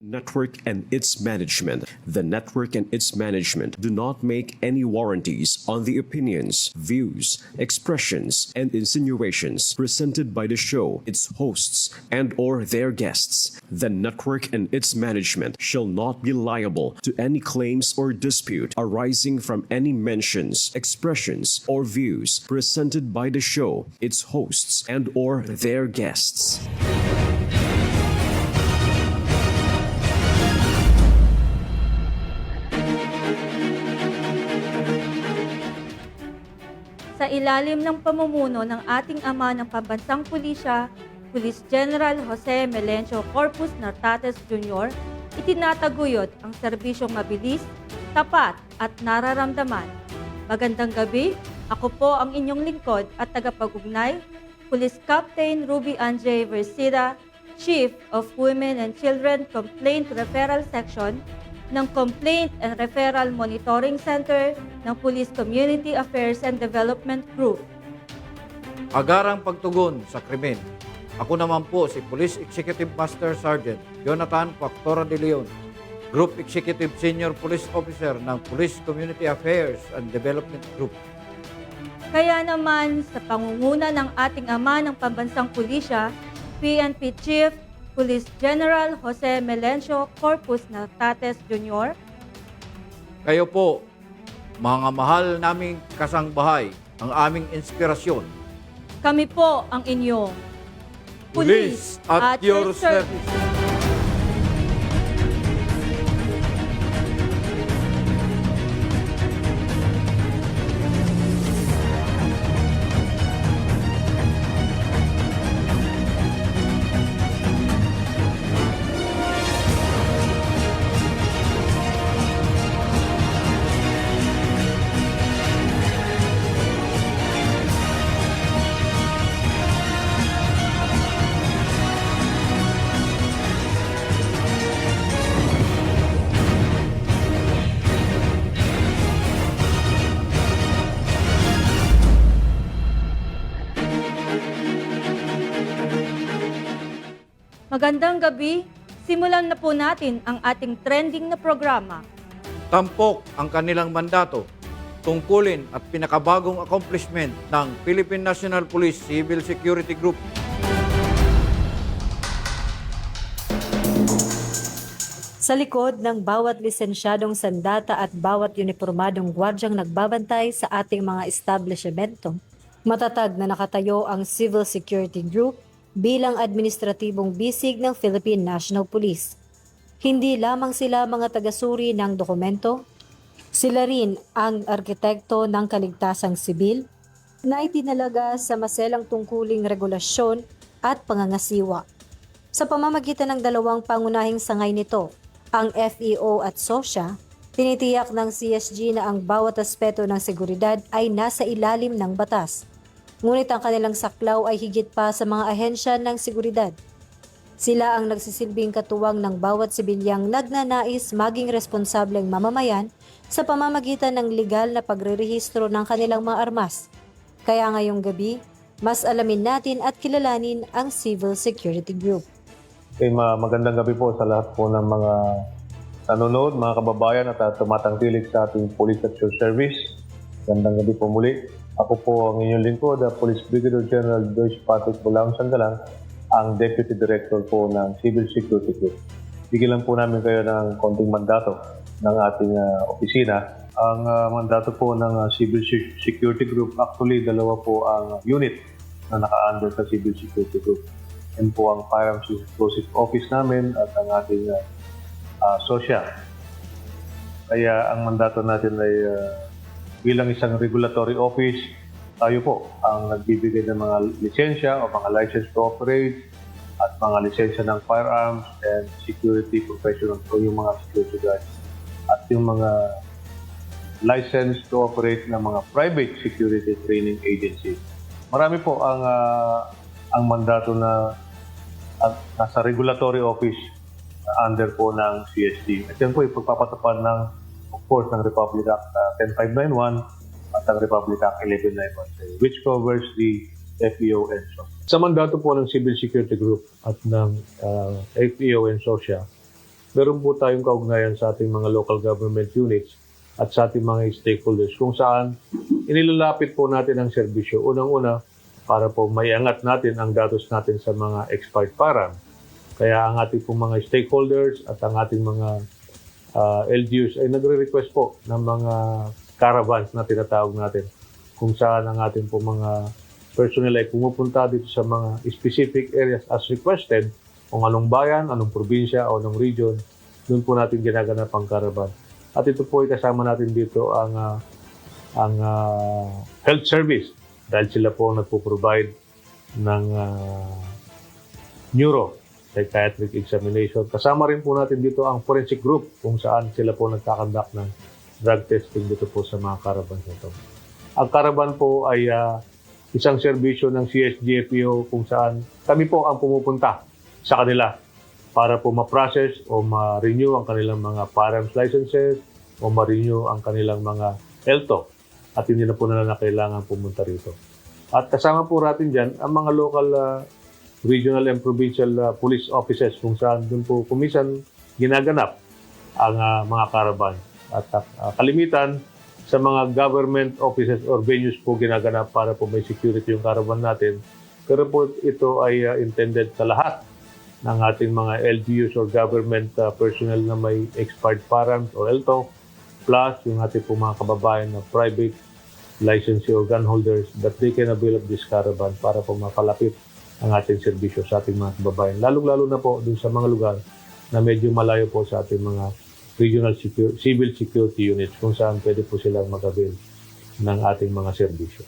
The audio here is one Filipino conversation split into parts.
Network and its management. The network and its management do not make any warranties on the opinions, views, expressions, and insinuations presented by the show, its hosts, and/or their guests. The network and its management shall not be liable to any claims or dispute arising from any mentions, expressions, or views presented by the show, its hosts, and/or their guests. Sa ilalim ng pamumuno ng ating ama ng pambansang pulisya, Police General Jose Melencio Corpus Nartates Jr., itinataguyod ang serbisyong mabilis, tapat at nararamdaman. Magandang gabi, ako po ang inyong lingkod at tagapag-ugnay, Police Captain Ruby Anjay Versida, Chief of Women and Children Complaint Referral Section ng Complaint and Referral Monitoring Center ng Police Community Affairs and Development Group. Agarang pagtugon sa krimen. Ako naman po si Police Executive Master Sergeant Jonathan Factora de Leon, Group Executive Senior Police Officer ng Police Community Affairs and Development Group. Kaya naman sa pangunguna ng ating ama ng pambansang pulisya, PNP Chief Police General Jose Melencio Corpus Nartates Jr., Kayo po, mga mahal naming kasangbahay, ang aming inspirasyon. kami po ang inyong Police at your service. Magandang gabi. Simulan na po natin ang ating trending na programa. Tampok ang kanilang mandato, tungkulin at pinakabagong accomplishment ng Philippine National Police Civil Security Group. Sa likod ng bawat lisensyadong sandata at bawat uniformadong gwardyang nagbabantay sa ating mga establishmento, matatag na nakatayo ang Civil Security Group bilang administratibong bisig ng Philippine National Police. Hindi lamang sila mga tagasuri ng dokumento, sila rin ang arkitekto ng kaligtasang sibil na itinalaga sa maselang tungkuling regulasyon at pangangasiwa. Sa pamamagitan ng dalawang pangunahing sangay nito, ang FEO at SOSYA, tinitiyak ng CSG na ang bawat aspeto ng seguridad ay nasa ilalim ng batas. Ngunit ang kanilang saklaw ay higit pa sa mga ahensya ng seguridad. Sila ang nagsisilbing katuwang ng bawat sibilyang nagnanais maging responsableng mamamayan sa pamamagitan ng legal na pagrerehistro ng kanilang mga armas. Kaya ngayong gabi, mas alamin natin at kilalanin ang Civil Security Group. Okay, magandang gabi po sa lahat po ng mga nanonood, mga kababayan at tumatangkilik sa ating Police at Your Service. Magandang gabi po muli. Ako po ang inyong lingkod, Police Brigadier General Joyce Patrick Bulang Sangalang, ang Deputy Director po ng Civil Security Group. Bigyan lang po namin kayo ng konting mandato ng ating opisina. Ang mandato po ng Civil Security Group, actually dalawa po ang unit na naka-under sa Civil Security Group. Yan po ang Firearms Explosive Office namin at ang ating SOSYA. Kaya ang mandato natin ay bilang isang regulatory office, tayo po ang nagbibigay ng mga lisensya o mga license to operate at mga lisensya ng firearms and security professionals o yung mga security guards at yung mga license to operate ng mga private security training agency. Marami po ang mandato na nasa regulatory office under po ng CSG. At yan po ipagpapatupad ng, of course, ng Republic Act 10591 at ang Republic Act 11913, which covers the FEO and SOSYA. Sa mandato po ng Civil Security Group at ng FEO and SOSYA, meron po tayong kaugnayan sa ating mga local government units at sa ating mga stakeholders kung saan inilalapit po natin ang serbisyo. Unang-una, para po maiangat natin ang datos natin sa mga expired param. Kaya ang ating pong mga stakeholders at ang ating mga LGUs ay nagre-request po ng mga caravans na tinatawag natin kung saan ang ating pong mga personnel ay pumupunta dito sa mga specific areas as requested, kung anong bayan, anong probinsya o anong region, doon po natin ginaganap ang caravan. At ito po ay kasama natin dito ang health service dahil sila po nagpo-provide ng neuropsychiatric examination. Kasama rin po natin dito ang forensic group kung saan sila po nagkakandak ng drug testing dito po sa mga caravans nito. Ang caravan po ay isang serbisyo ng CSG-FPO kung saan kami po ang pumupunta sa kanila para po ma-process o ma-renew ang kanilang mga firearms licenses o ma-renew ang kanilang mga ELTO at hindi na po nila kailangan pumunta rito. At kasama po natin dyan ang mga local regional and provincial police offices kung saan doon po kumisan ginaganap ang mga caravan. At kalimitan sa mga government offices or venues po ginaganap para po may security yung caravan natin. Pero po ito ay intended sa lahat ng ating mga LGUs or government personnel na may expired firearms or ELTO, plus yung ating po mga kababayan na private licensee or gun holders that they can avail of this caravan para po mapalapit ang ating serbisyo sa ating mga kababayan. Lalong-lalo na po dun sa mga lugar na medyo malayo po sa ating mga regional civil security units kung saan pwede po silang mag-avail ng ating mga serbisyo.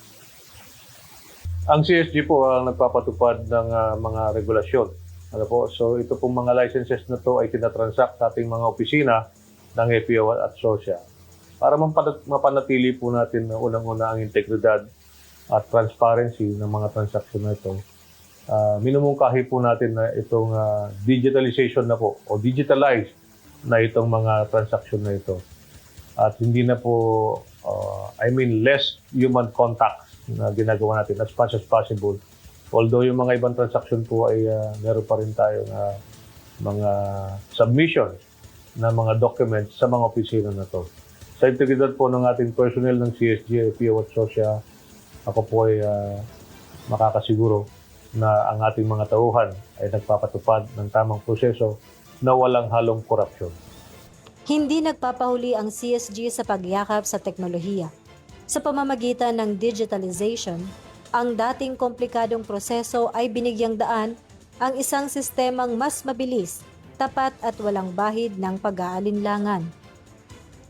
Ang CSG po ang nagpapatupad ng mga regulasyon. Ano po? So ito pong mga licenses na to ay tinatransact sa ating mga opisina ng FPO at SOSYA para mapanatili po natin na unang-una ang integridad at transparency ng mga transaksyon na ito. Minumungkahi po natin na itong digitalization na po o digitalized na itong mga transaksyon na ito. At hindi na po, less human contact na ginagawa natin as much as possible. Although yung mga ibang transaksyon po ay meron pa rin tayo na mga submissions na mga documents sa mga opisina na to. Sa integridad po ng ating personnel ng CSG, FPO at SOSYA, ako po ay makakasiguro na ang ating mga tauhan ay nagpapatupad ng tamang proseso na walang halong korupsyon. Hindi nagpapahuli ang CSG sa pagyakap sa teknolohiya. Sa pamamagitan ng digitalization, ang dating komplikadong proseso ay binigyang daan ang isang sistemang mas mabilis, tapat at walang bahid ng pag-aalinlangan.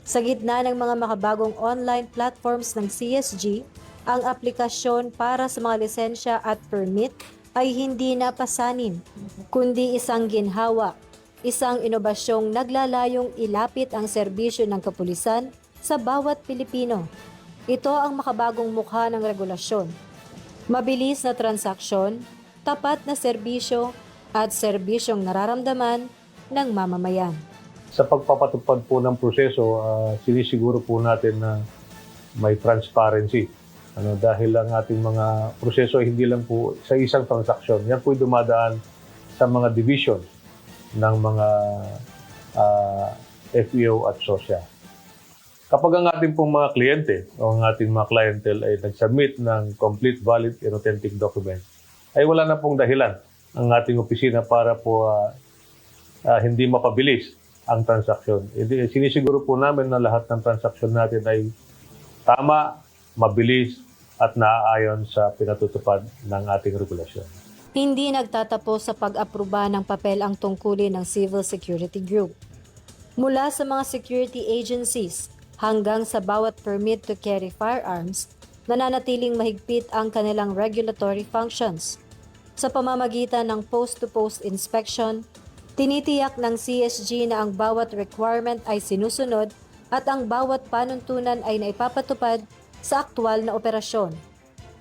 Sa gitna ng mga makabagong online platforms ng CSG, ang aplikasyon para sa mga lisensya at permit ay hindi napasanin, kundi isang ginhawa, isang inobasyong naglalayong ilapit ang serbisyo ng kapulisan sa bawat Pilipino. Ito ang makabagong mukha ng regulasyon. Mabilis na transaksyon, tapat na serbisyo, at serbisyong nararamdaman ng mamamayan. Sa pagpapatupad po ng proseso, sinisiguro po natin na may transparency. Dahil ang ating mga proseso hindi lang po sa isang transaksyon. Yan po dumadaan sa mga divisions ng mga FEO at SOSYA. Kapag ang ating pong mga kliyente o ang ating mga clientele ay nag-submit ng complete, valid, and authentic document, ay wala na pong dahilan ang ating opisina para po hindi mapabilis ang transaksyon. Sinisiguro po namin na lahat ng transaksyon natin ay tama, mabilis, at naaayon sa pinatutupad ng ating regulasyon. Hindi nagtatapos sa pag-aproba ng papel ang tungkulin ng Civil Security Group. Mula sa mga security agencies hanggang sa bawat permit to carry firearms, nananatiling mahigpit ang kanilang regulatory functions. Sa pamamagitan ng post-to-post inspection, tinitiyak ng CSG na ang bawat requirement ay sinusunod at ang bawat panuntunan ay naipapatupad sa aktwal na operasyon.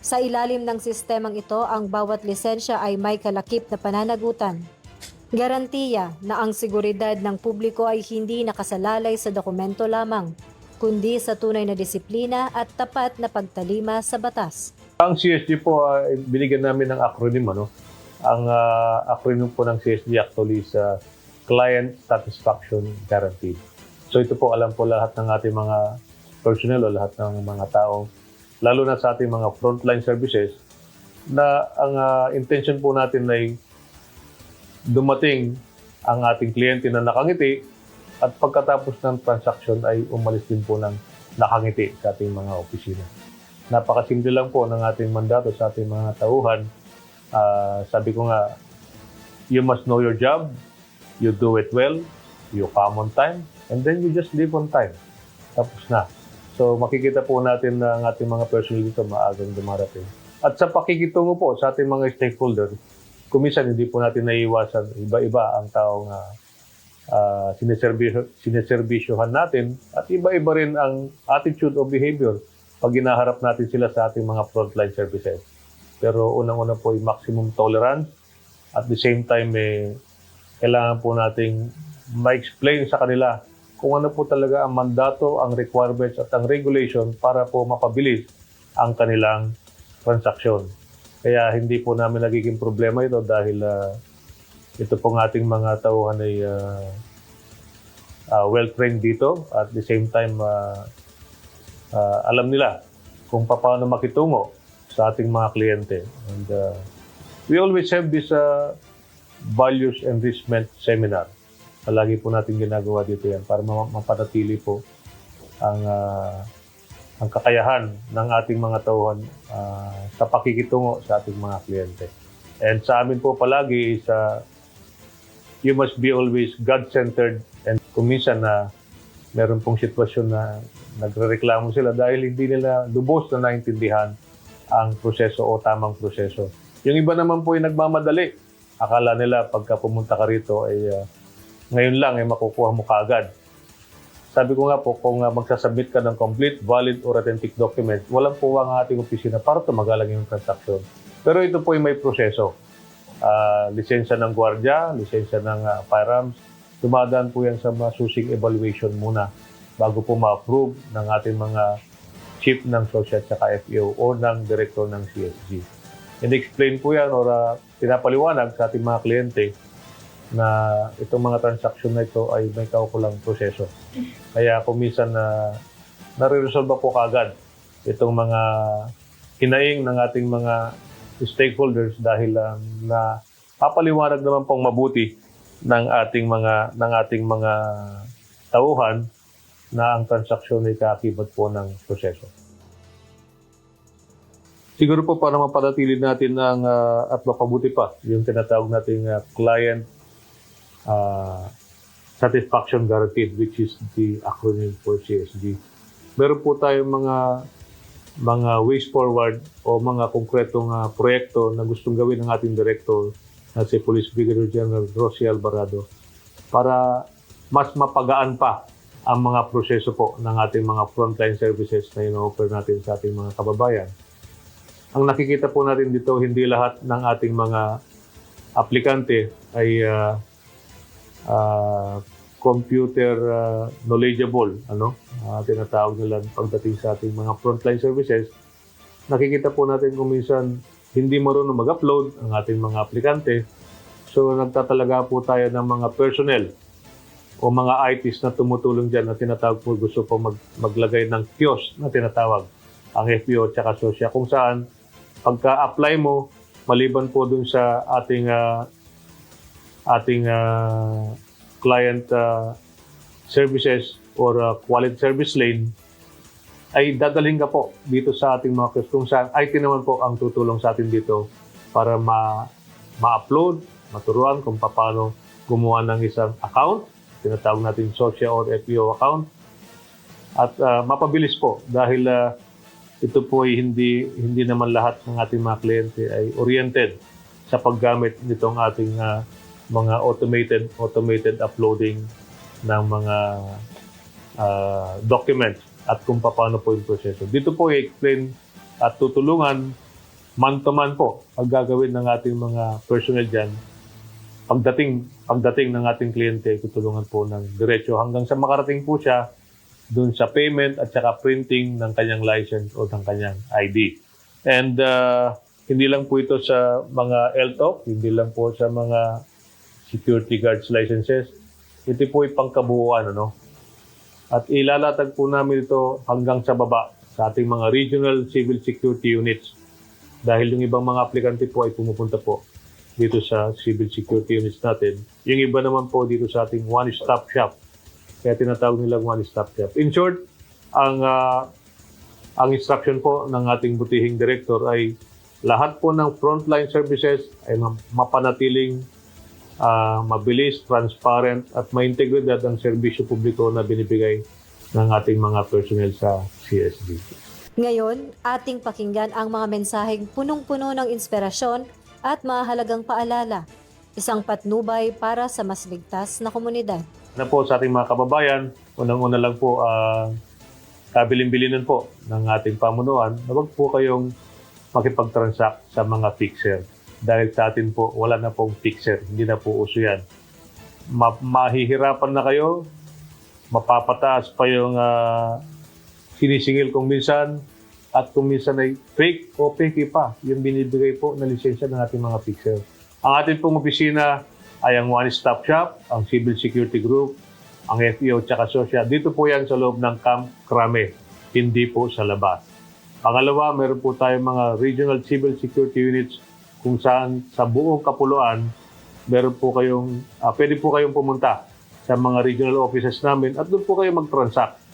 Sa ilalim ng sistemang ito, ang bawat lisensya ay may kalakip na pananagutan. Garantiya na ang seguridad ng publiko ay hindi nakasalalay sa dokumento lamang, kundi sa tunay na disiplina at tapat na pagtalima sa batas. Ang CSG po, binigyan namin ng acronym. Ang acronym po ng CSG actually is client satisfaction guarantee. So ito po, alam po lahat ng ating mga personnel o lahat ng mga tao, lalo na sa ating mga frontline services, na ang intention po natin ay dumating ang ating kliyente na nakangiti at pagkatapos ng transaction ay umalis din po ng nakangiti sa ating mga opisina. Napakasimple lang po ng ating mandato sa ating mga tauhan. Sabi ko nga, you must know your job, you do it well, you come on time, and then you just leave on time. Tapos na. So makikita po natin na ang ating mga personnel dito maagang dumarating. At sa pakikitungo po sa ating mga stakeholders, kuminsan hindi po natin naiiwasan, iba-iba ang taong sineserbisyohan natin at iba-iba rin ang attitude o behavior pag ginaharap natin sila sa ating mga frontline services. Pero unang-una po ay maximum tolerance. At the same time, kailangan po nating ma-explain sa kanila kung ano po talaga ang mandato, ang requirements at ang regulation para po mapabilis ang kanilang transaksyon. Kaya hindi po namin nagiging problema ito dahil ito pong ating mga tauhan ay well-trained dito. At the same time, alam nila kung paano makitungo sa ating mga kliyente. And we always have this values enrichment seminar. Palagi po natin ginagawa dito yan para mapanatili po ang kakayahan ng ating mga tauhan sa pakikitungo sa ating mga kliyente. And sa amin po palagi is you must be always God-centered. And kung minsan na meron pong sitwasyon na nagrereklamo sila dahil hindi nila lubos na naintindihan ang proseso o tamang proseso. Yung iba naman po ay nagmamadali. Akala nila pagka pumunta ka rito ay ngayon lang ay makukuha mo kaagad. Sabi ko nga po, kung magsasubmit ka ng complete, valid, or authentic document, walang po ang ating opisina para tumagalang yung transaction. Pero ito po ay may proseso. Lisensya ng gwardiya, lisensya ng firearms, dumadaan po yan sa masusing evaluation muna bago po ma-approve ng ating mga chief ng SOSYA at FEO o ng director ng CSG. In-explain po yan or pinapaliwanag sa ating mga kliyente na itong mga transaksyon na ito ay may kaukulang proseso. Kaya kung minsan nare-resolve po kaagad itong mga hinaing ng ating mga stakeholders dahil na papaliwanag naman pong mabuti ng ating mga tauhan na ang transaksyon ay kaakibat po ng proseso. Siguro po para mapanatili natin at mapabuti pa yung tinatawag nating client satisfaction guaranteed, which is the acronym for CSG. Meron po tayong mga ways forward o mga konkretong proyekto na gustong gawin ng ating director na si Police Brigadier General Rosie Alvarado para mas mapagaan pa ang mga proseso po ng ating mga frontline services na ino-offer natin sa ating mga kababayan. Ang nakikita po natin dito, hindi lahat ng ating mga aplikante ay computer knowledgeable, tinatawag nila pagdating sa ating mga frontline services. Nakikita po natin kung minsan hindi marunong mag-upload ang ating mga aplikante. So nagtatalaga po tayo ng mga personnel o mga ITs na tumutulong dyan na tinatawag po, gusto po maglagay ng kiosk na tinatawag ang FPO at saka SOSYA, kung saan pagka-apply mo, maliban po dun sa ating client services or quality service lane, ay dadalhin ka po dito sa ating mga kiosk, kung saan IT naman po ang tutulong sa atin dito para ma-upload, maturuan kung paano gumawa ng isang account, tinatawag natin SOSYA or FPO account, at mapabilis po dahil ito po ay hindi naman lahat ng ating mga kliyente ay oriented sa paggamit nitong ating mga automated uploading ng mga documents at kung paano po yung proseso. Dito po i-explain at tutulungan man-to-man po ang gagawin ng ating mga personnel dyan. Pagdating ng ating kliyente, tutulungan po ng diretso hanggang sa makarating po siya dun sa payment at saka printing ng kanyang license o ng kanyang ID. And hindi lang po ito sa mga LTOC, hindi lang po sa mga security guards licenses. Ito po ay pangkabuuan, ano? At ilalatag po namin ito hanggang sa baba sa ating mga regional civil security units. Dahil yung ibang mga aplikante po ay pumupunta po dito sa civil security units natin. Yung iba naman po dito sa ating one-stop shop. Kaya tinatawag nilang one-stop shop. In short, ang instruction po ng ating butihing director ay lahat po ng frontline services ay mapanatiling mabilis, transparent at ma-integridad ang serbisyo publiko na binibigay ng ating mga personnel sa CSD. Ngayon, ating pakinggan ang mga mensaheng punong-puno ng inspirasyon at mahalagang paalala. Isang patnubay para sa mas ligtas na komunidad. Na po sa ating mga kababayan, unang-una lang po kabilin-bilinan po ng ating pamunuan na wag po kayong makipag-transact sa mga fixer. Dahil sa atin po, wala na pong fixer. Hindi na po uso yan. Mahihirapan na kayo, mapapataas pa yung sinisingil kung minsan, at kung minsan ay fake o fake pa yung binibigay po na lisensya ng ating mga fixer. Ang ating pong opisina ay ang one-stop shop, ang civil security group, ang FEO at SOSYA. Dito po yan sa loob ng Camp Crame, hindi po sa labas. Pangalawa, meron po tayong mga regional civil security units kung saan sa buong Kapuluan, meron po kayong, pwede po kayong pumunta sa mga regional offices namin at doon po kayo mag-transact.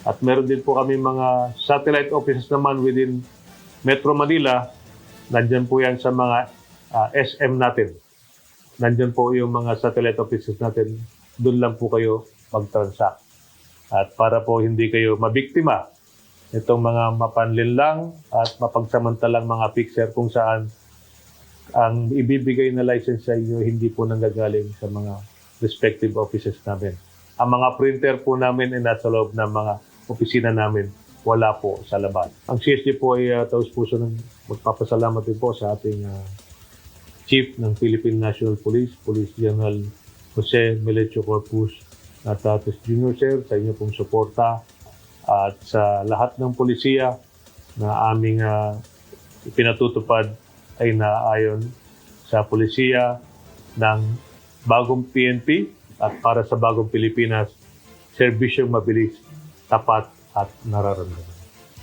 At meron din po kami mga satellite offices naman within Metro Manila. Nandyan po yan sa mga SM natin. Nandyan po yung mga satellite offices natin. Doon lang po kayo mag-transact. At para po hindi kayo mabiktima itong mga mapanlinlang at mapagsamantalang mga fixer kung saan ang ibibigay na license sa inyo hindi po nanggagaling sa mga respective offices namin. Ang mga printer po namin ay nasa loob ng mga opisina namin, wala po sa labas. Ang CSD po ay taos puso ng magpapasalamat din po sa ating Chief ng Philippine National Police, Police General Jose Melecho Corpus Nartates Jr. Sir, sa inyo pong suporta at sa lahat ng polisiya na aming pinatutupad ay naayon sa polisiya ng bagong PNP at para sa bagong Pilipinas, serbisyong mabilis, tapat at nararamdaman.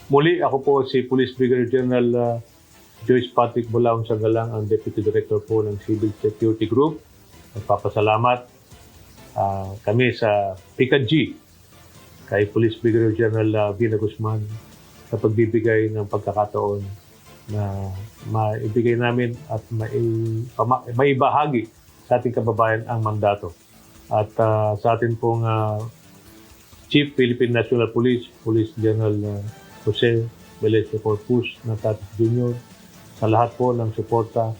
Muli, ako po si Police Brigadier General Joyce Patrick Bulaon Sagalang, ang Deputy Director po ng Civil Security Group. Nagpapasalamat kami sa PICAG kay Police Brigadier General Vina Guzman sa pagbibigay ng pagkakataon na maibigay namin at maibahagi sa ating kababayan ang mandato. At sa atin pong Chief Philippine National Police, Police General Jose Melecho Corpus Nartates Jr., sa lahat po ng suporta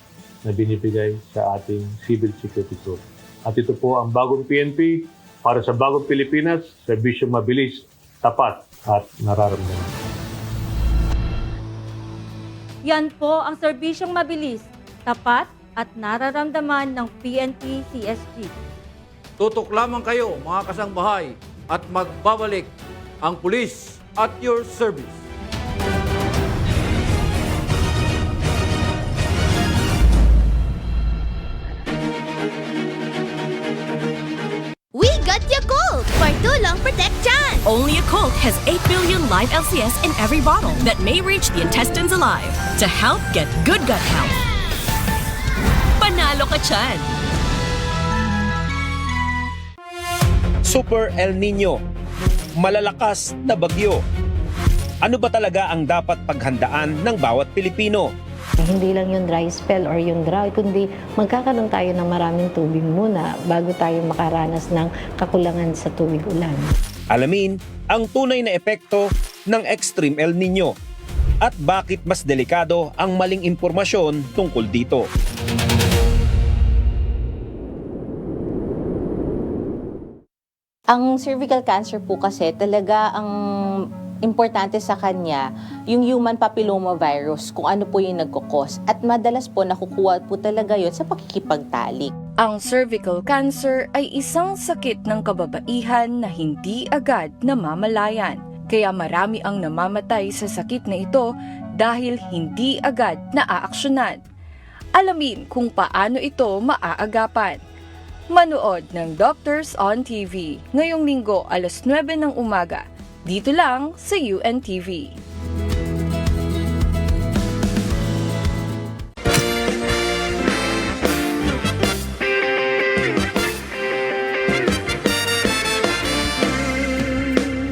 na binibigay sa ating civil security group. At ito po ang bagong PNP para sa bagong Pilipinas, serbisyong mabilis, tapat at nararamdaman. Yan po ang serbisyong mabilis, tapat at nararamdaman ng PNP CSG. Tutok lamang kayo mga kasangbahay at magbabalik ang pulis at your service. We got Yakult for tulong protection. Only Yakult has 8 billion live LCS in every bottle that may reach the intestines alive to help get good gut health. Panalo ka tiyan! Super El Nino, malalakas na bagyo. Ano ba talaga ang dapat paghandaan ng bawat Pilipino? Hindi lang yung dry spell or yung drought, kundi magkakaroon tayo ng maraming tubig muna bago tayo makaranas ng kakulangan sa tubig ulan. Alamin ang tunay na epekto ng Extreme El Nino at bakit mas delikado ang maling impormasyon tungkol dito. Ang cervical cancer po kasi talaga ang importante sa kanya yung human papilloma virus, kung ano po yung nagkukos. At madalas po nakukuha po talaga yun sa pakikipagtalik. Ang cervical cancer ay isang sakit ng kababaihan na hindi agad namamalayan. Kaya marami ang namamatay sa sakit na ito dahil hindi agad naaaksyonan. Alamin kung paano ito maaagapan. manood ng Doctors on TV ngayong linggo alas 9 ng umaga. Dito lang sa UNTV.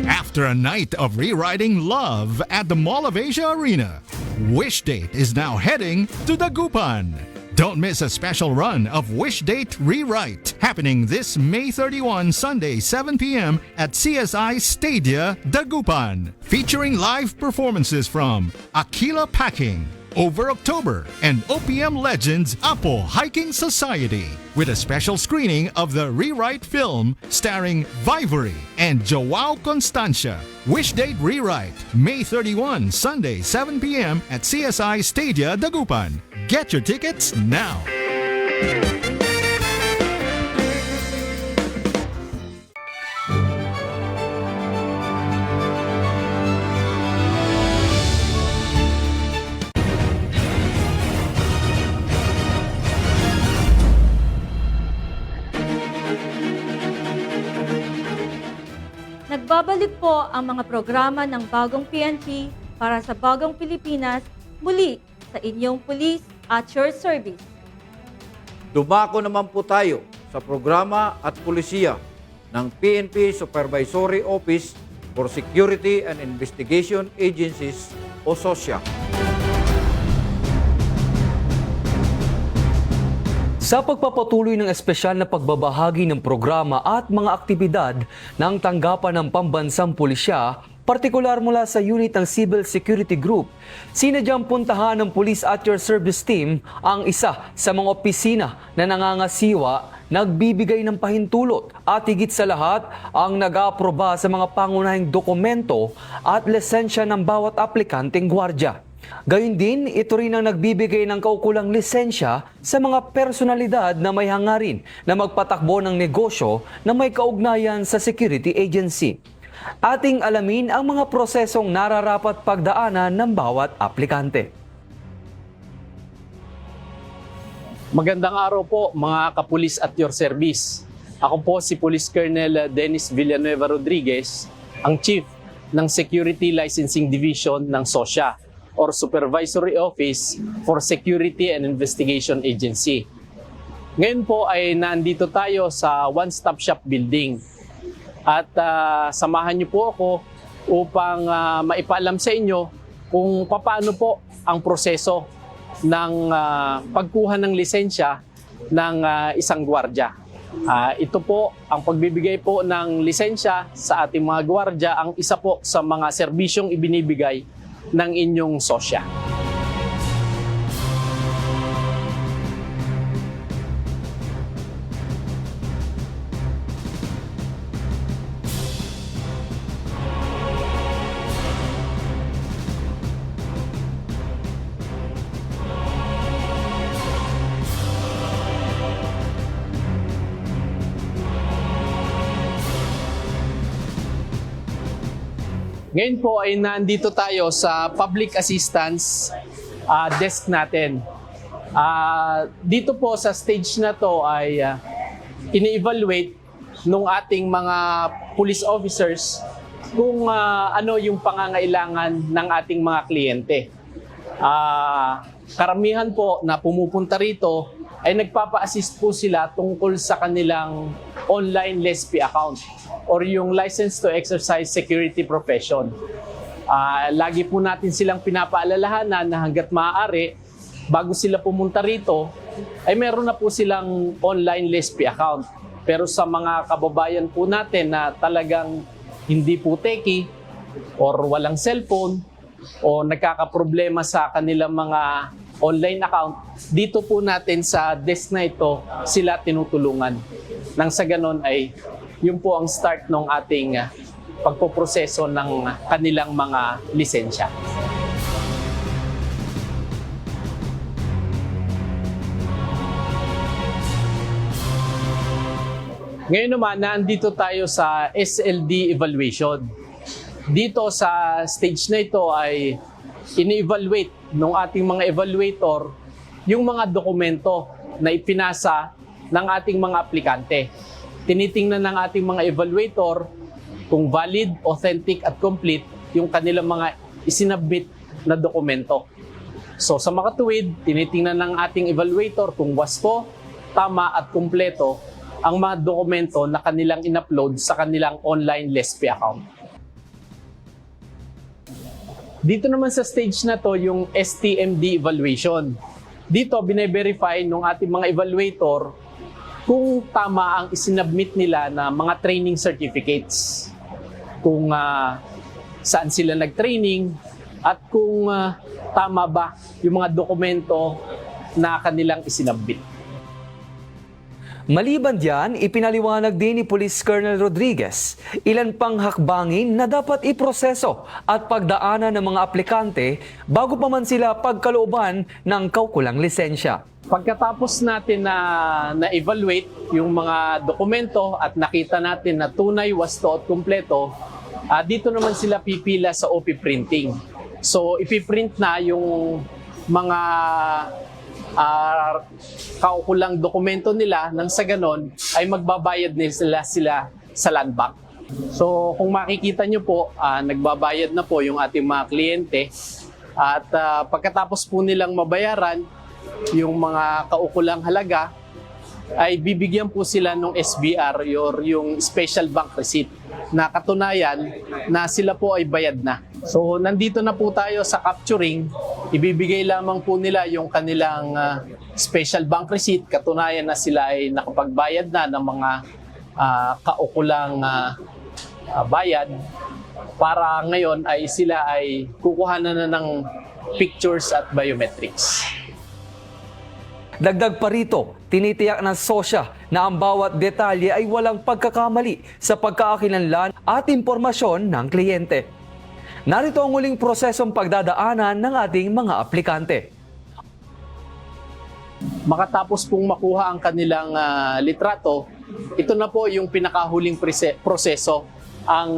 After a night of rewriting love at the Mall of Asia Arena, Wish Date is now heading to Dagupan. Don't miss a special run of Wish Date Rewrite happening this May 31, Sunday, 7 p.m. at CSI Stadia, Dagupan, featuring live performances from Aquila Packing, Over October, and OPM legends Apo Hiking Society, with a special screening of the Rewrite film starring Vivory and Joao Constancia. Wish Date Rewrite, May 31, Sunday, 7 p.m. at CSI Stadia, Dagupan. Get your tickets now! Nagbabalik po ang mga programa ng Bagong PNP para sa Bagong Pilipinas muli sa inyong Police at your service. Dumako naman po tayo sa programa at pulisiya ng PNP Supervisory Office for Security and Investigation Agencies o SOSYA. Sa pagpapatuloy ng espesyal na pagbabahagi ng programa at mga aktibidad ng tanggapan ng pambansang pulisya, partikular mula sa unit ng Civil Security Group, sinadyang puntahan ng Police at Your Service Team ang isa sa mga opisina na nangangasiwa, nagbibigay ng pahintulot at higit sa lahat ang nag-aaproba sa mga pangunahing dokumento at lisensya ng bawat aplikanteng gwardya. Gayun din, ito rin ang nagbibigay ng kaukulang lisensya sa mga personalidad na may hangarin na magpatakbo ng negosyo na may kaugnayan sa security agency. Ating alamin ang mga prosesong nararapat pagdaanan ng bawat aplikante. Magandang araw po mga kapulis at your service. Ako po si Police Colonel Dennis Villanueva Rodriguez, ang Chief ng Security Licensing Division ng SOSYA or Supervisory Office for Security and Investigation Agency. Ngayon po ay nandito tayo sa One Stop Shop Building at samahan niyo po ako upang maipaalam sa inyo kung paano po ang proseso ng pagkuha ng lisensya ng isang gwardya. Ito po, ang pagbibigay po ng lisensya sa ating mga gwardya ang isa po sa mga serbisyong ibinibigay ng inyong SOSYA. Ngayon po ay nandito tayo sa Public Assistance desk natin. Dito po sa stage na to ay ini-evaluate nung ating mga police officers kung ano yung pangangailangan ng ating mga kliyente. Karamihan po na pumupunta rito ay nagpapa-assist po sila tungkol sa kanilang online LESP account or yung License to Exercise Security Profession. Lagi po natin silang pinapaalalahanan na hanggat maaari, bago sila pumunta rito, ay meron na po silang online LESP account. Pero sa mga kababayan po natin na talagang hindi po techie or walang cellphone o nagkakaproblema sa kanilang mga online account, dito po natin sa desk na ito sila tinutulungan. Nang sa ganon ay yun po ang start ng ating pagpoproseso ng kanilang mga lisensya. Ngayon naman, nandito tayo sa SLD evaluation. Dito sa stage na ito ay ini-evaluate ng ating mga evaluator yung mga dokumento na ipinasa ng ating mga aplikante. Tinitingnan ng ating mga evaluator kung valid, authentic at complete yung kanilang mga isinabit na dokumento. So sa makatuwid, tinitingnan ng ating evaluator kung wasto, tama at kumpleto ang mga dokumento na kanilang in-upload sa kanilang online LESPI account. Dito naman sa stage na to yung STMD evaluation. Dito bine-verify ng ating mga evaluator kung tama ang isinabmit nila na mga training certificates. Kung saan sila nag-training at kung tama ba yung mga dokumento na kanilang isinabmit. Maliban diyan, ipinaliwanag din ni Police Colonel Rodriguez ilan pang hakbangin na dapat iproseso at pagdaanan ng mga aplikante bago pa man sila pagkalooban ng kaukulang lisensya. Pagkatapos natin na-evaluate yung mga dokumento at nakita natin na tunay, wasto at kumpleto, dito naman sila pipila sa OP printing. So ipiprint na yung mga kaukulang dokumento nila nang sa ganon ay magbabayad nila sila sa land bank. So kung makikita nyo po, nagbabayad na po yung ating mga kliyente at pagkatapos po nilang mabayaran yung mga kaukulang halaga ay bibigyan po sila ng SBR or yung special bank receipt na katunayan na sila po ay bayad na. So nandito na po tayo sa capturing, ibibigay lamang po nila yung kanilang special bank receipt, katunayan na sila ay nakapagbayad na ng mga kaukulang bayad para ngayon ay sila ay kukuhanan na ng pictures at biometrics. Dagdag pa rito, tinitiyak ng SOSYA na ang bawat detalye ay walang pagkakamali sa pagkakakilanlan at impormasyon ng kliyente. Narito ang uling prosesong pagdadaanan ng ating mga aplikante. Makatapos pong makuha ang kanilang litrato, ito na po yung pinakahuling proseso, ang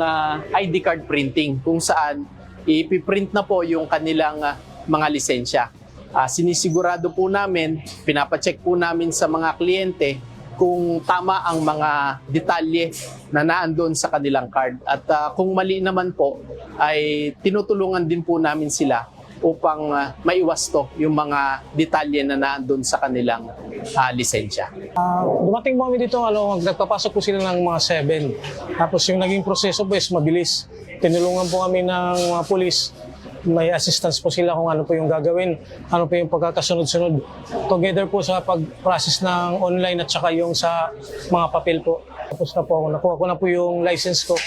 ID card printing, kung saan ipiprint na po yung kanilang mga lisensya. Sinisigurado po namin, pinapacheck po namin sa mga kliyente kung tama ang mga detalye na naandoon sa kanilang card. At kung mali naman po, ay tinutulungan din po namin sila upang maiwasto yung mga detalye na naandoon sa kanilang lisensya. Dumating po kami dito, nagpapasok po sila ng mga 7. Tapos yung naging proseso po is mabilis. Tinulungan po kami ng mga pulis. May assistance po sila kung ano po yung gagawin, ano po yung pagkakasunod-sunod. Together po sa pag-process ng online at saka yung sa mga papel po. Tapos na po ako, nakuha ko na po yung license ko.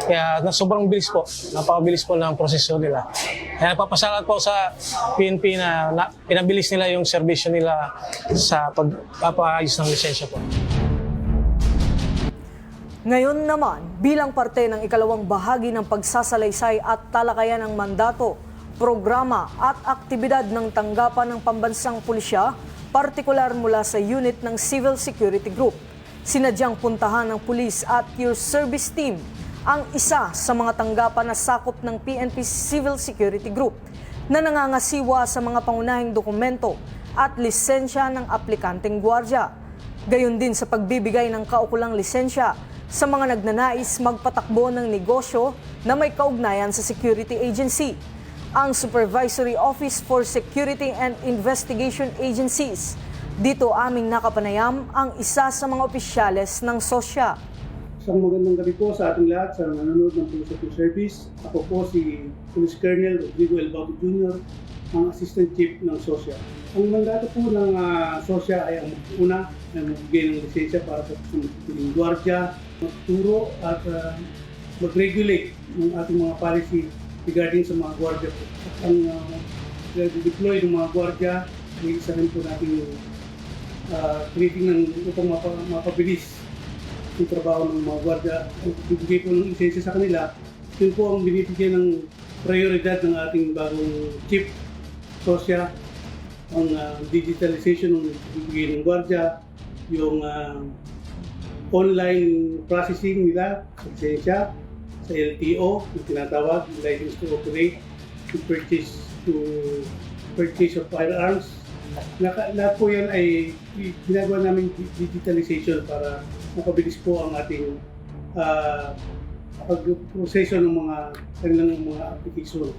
Kaya sobrang bilis po, napakabilis po ng proseso nila. Kaya napapasalamat po sa PNP na pinabilis nila yung serbisyo nila sa pagpapaayos ng lisensya po. Ngayon naman, bilang parte ng ikalawang bahagi ng pagsasalaysay at talakayan ng mandato, programa at aktibidad ng tanggapan ng pambansang pulisya, partikular mula sa unit ng Civil Security Group, sinadyang puntahan ng pulis at your service team ang isa sa mga tanggapan na sakop ng PNP Civil Security Group na nangangasiwa sa mga pangunahing dokumento at lisensya ng aplikanteng gwardiya. Gayon din sa pagbibigay ng kaukulang lisensya sa mga nagnanais magpatakbo ng negosyo na may kaugnayan sa security agency. Ang Supervisory Office for Security and Investigation Agencies. Dito aming nakapanayam ang isa sa mga opisyales ng SOSYA. Isang magandang gabi po sa ating lahat sa nanonood ng Police at Service. Ako po si Police Colonel Rodrigo El Bato Jr., ang Assistant Chief ng SOSYA. Ang mandato po ng SOSYA ay ang una na magbigay ng lisensya para sa piling gwardiya, magturo at mag-regulate ng ating mga policy regarding sa mga gwardiya po. At ang deploy ng mga gwardiya ay isa rin po natin creating upang mapabilis yung trabaho ng mga gwardiya. Bibigay po ng lisensya sa kanila, yun po ang binibigyan ng prioridad ng ating bagong Chief SOSYA, ang digitalization ng bibigay ng gwardiya, yung online processing nila sa lisensya, sa LTO, yung tinatawag, license to operate, to purchase of firearms, Lahat po yan ay ginagawa namin digitalization para mapabilis po ang ating pag-proseso ng mga kanilang mga application.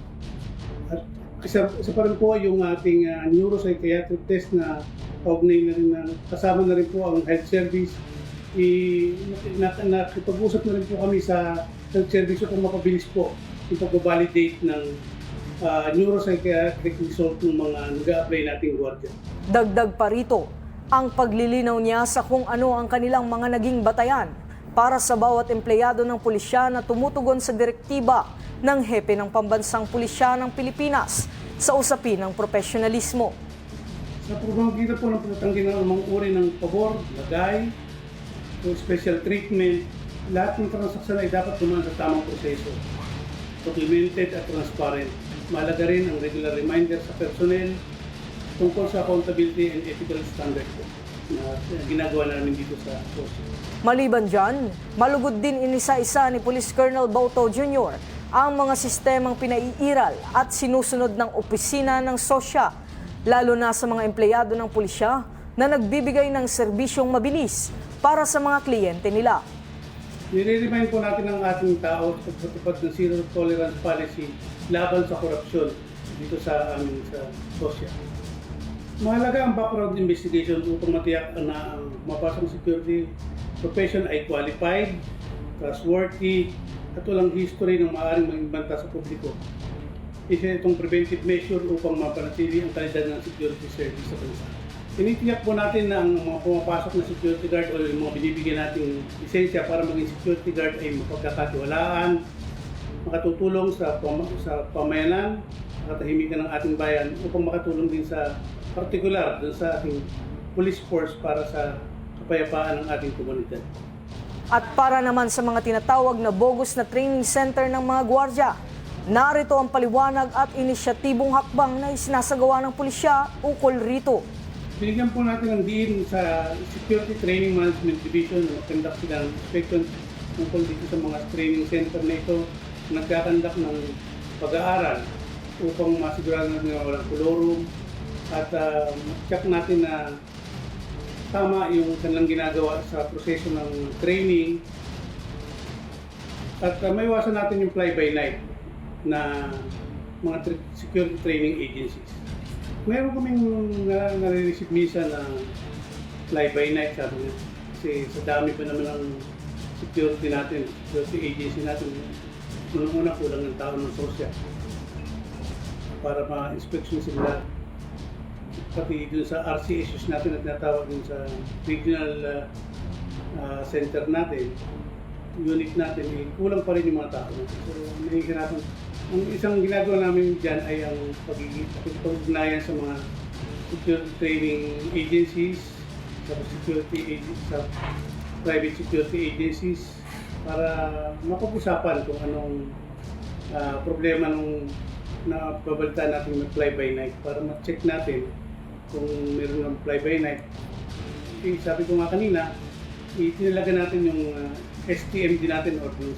At isa pa rin po yung ating neuropsychiatric test na kaugnay na rin na kasama na rin po ang health service. Nakipag-usap na rin po kami sa health service upang mapabilis po yung pag-validate ng neuropsychiatric result ng mga nag-a-apply nating gwardiya. Dagdag pa rito ang paglilinaw niya sa kung ano ang kanilang mga naging batayan para sa bawat empleyado ng pulisya na tumutugon sa direktiba ng hepe ng Pambansang Pulisya ng Pilipinas sa usapin ng profesionalismo. Sa pagmamagitan po ng pagtatanggi ng mga uri ng pabor, lagay, o special treatment, lahat ng transaksyon ay dapat dumaan sa tamang proseso, documented at transparent. Mahalaga rin ang regular reminder sa personnel tungkol sa accountability and ethical standard na ginagawa namin dito sa post. Maliban dyan, malugod din inisa-isa ni Police Colonel Bauto Jr. ang mga sistemang pinaiiral at sinusunod ng opisina ng SOSYA, lalo na sa mga empleyado ng pulisya na nagbibigay ng serbisyong mabilis para sa mga kliyente nila. Nire-remind po natin ang ating tao sa pagpatupad ng zero tolerance policy laban sa korupsyon dito sa amin sa SOSYA. Mahalaga ang background investigation upang matiyak na ang mapasang security profession ay qualified, trustworthy, at walang history ng maaaring mangimbanta sa publiko. Isa itong preventive measure upang mapanatili ang kalidad ng security service sa bansa. Tinitiyak po natin na ang mga pumapasok na security guard o yung mga binibigyan nating lisensya para maging security guard ay mapagkakatiwalaan, makatutulong sa pamayanan, makatahimikan ng ating bayan upang makatulong din sa partikular dun sa ating police force para sa kapayapaan ng ating komunidad. At para naman sa mga tinatawag na bogus na training center ng mga gwardya, narito ang paliwanag at inisyatibong hakbang na isinasagawa ng pulisya ukol rito. Binigyan po natin ng diin sa Security Training Management Division na conduct sila ng inspection tungkol dito sa mga training center na ito, nagkakandak ng pag-aaral upang masigurado natin na walang kolorum at check natin na tama yung kanilang ginagawa sa proseso ng training at maiwasan natin yung fly-by-night na mga security training agencies. Meron kaming nare-receive minsan na fly-by-night, sabi niya. Kasi sa dami pa naman ng security natin, security agency natin, unang-una kulang ng tao ng SOSYA para ma-inspection sila. Pati dun sa RCSUs natin na tinatawag dun sa regional center natin, unit natin, kulang pa rin yung mga tao. So, nahihirapan. Ang isang ginagawa namin dyan ay ang pag-ugnayan sa mga security training agencies, sa private security agencies para mapag-usapan kung anong problema nung nababalita natin ng fly-by-night para ma-check natin kung meron ng fly-by-night. Sabi ko nga kanina, itinalaga natin yung STM din natin or yung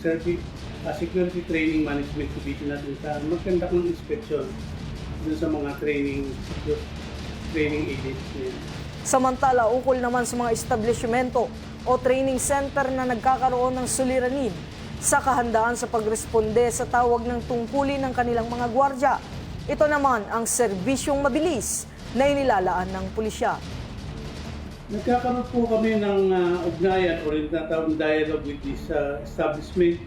Security Training Management Division natin sa mag-conduct ng inspection dun sa mga training agencies. Samantala, ukol naman sa mga establishmento o training center na nagkakaroon ng suliranin sa kahandaan sa pagresponde sa tawag ng tungkulin ng kanilang mga gwardya. Ito naman ang serbisyong mabilis na inilalaan ng pulisya. Nagkakaroon po kami ng ugnayan o rin natawag dialogue with this establishment.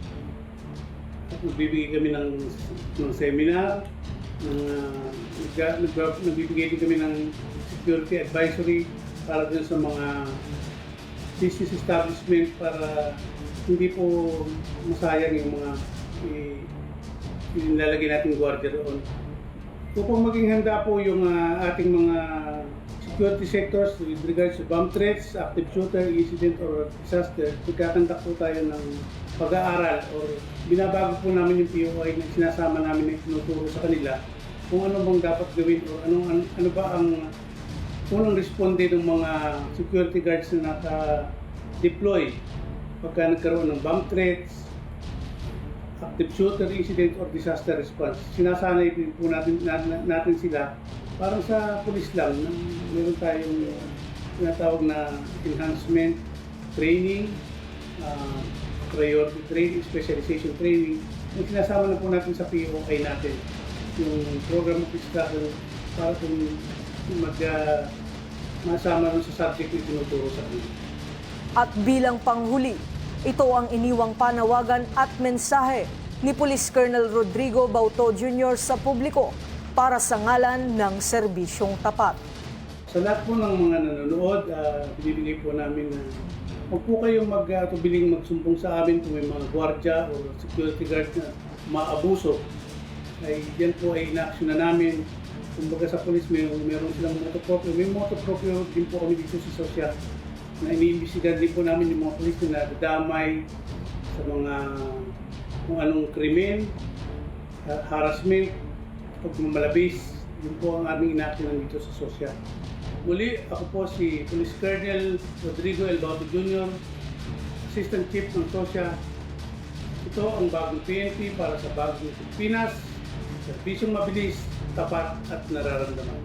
At nagbibigay kami ng seminar, nagbibigay din kami ng security advisory para dun sa mga business establishment para hindi po masayang yung mga nilalagay nating gwardiya doon. Upang maging handa po yung ating mga security sectors with regards to bomb threats, active shooter, incident, or disaster, magkakandak po tayo ng pag-aaral or binabago po namin yung POI na sinasama namin na tinuturo sa kanila kung ano bang dapat gawin o ano ba ang unang responde ng mga security guards na naka-deploy pagka nagkaroon ng bomb threats, active shooter incident or disaster response. Sinasanay po natin sila Parang sa pulis lang, meron tayong tinatawag na enhancement training, priority training, specialization training. Yung sinasama na po natin sa POI natin, yung program of instruction para kung masama sa subject yung tinuturo sa kanila. At bilang panghuli, ito ang iniwang panawagan at mensahe ni Police Colonel Rodrigo Bauto Jr. sa publiko para sa ngalan ng serbisyong tapat. Sa lahat po ng mga nanonood, binibigay po namin na huwag po kayong magtubiling magsumbong sa amin kung may mga gwardiya o security guard na maabuso. Ay, yan po ay ina-action na namin. Kumbaga sa police, meron silang motopropyo. May motopropyo din po kami dito sa Sosya na iniimbestigahan din po namin yung mga police na nadadamay sa mga kung anong krimen, harassment, pagmamalabis. Yun po ang aming ina-action dito sa Sosya. Muli, ako po si Police Colonel Rodrigo L. Bauto Jr., Assistant Chief ng Sosya. Ito ang bagong PNP para sa bagong Pilipinas, serbisyong mabilis, tapat at nararamdaman.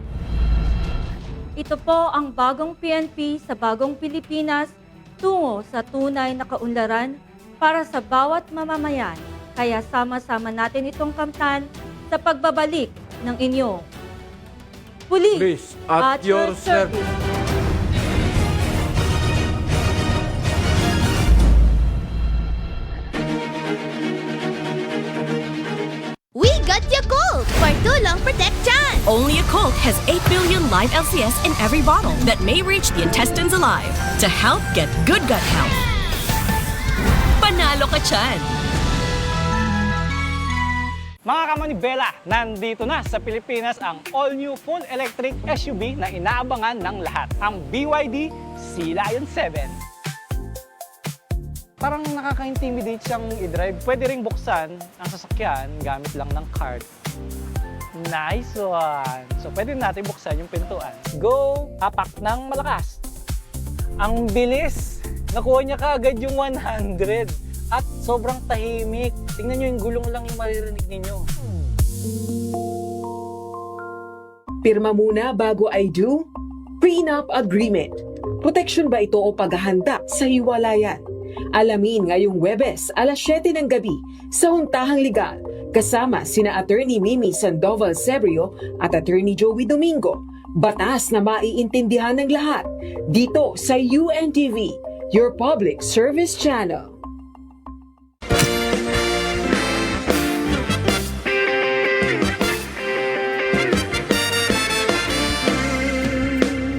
Ito po ang bagong PNP sa bagong Pilipinas tungo sa tunay na kaunlaran para sa bawat mamamayan. Kaya sama-sama natin itong kamtan sa pagbabalik ng inyong Police at your service. We got Yakult for Tulong Protection! Only Yakult has 8 billion live LCS in every bottle that may reach the intestines alive to help get good gut health. Panalo ka dyan! Mga kamanibela, nandito na sa Pilipinas ang all-new full electric SUV na inaabangan ng lahat, ang BYD Sea Lion 7. Parang nakaka-intimidate siyang i-drive. Pwede ring buksan ang sasakyan gamit lang ng card. Nice one! So pwede natin buksan yung pintuan. Go! Hapak ng malakas. Ang bilis! Nakuha niya kaagad yung 100. At sobrang tahimik. Tingnan nyo yung gulong lang yung maririnig ninyo. Pirma muna bago I do? Prenup agreement. Protection ba ito o paghahanda sa hiwalayan? Alamin ngayong Huwebes, alas 7 ng gabi sa Huntahang Legal kasama sina Attorney Mimi Sandoval Sebrio at Attorney Joey Domingo. Batas na maiintindihan ng lahat dito sa UNTV, your public service channel.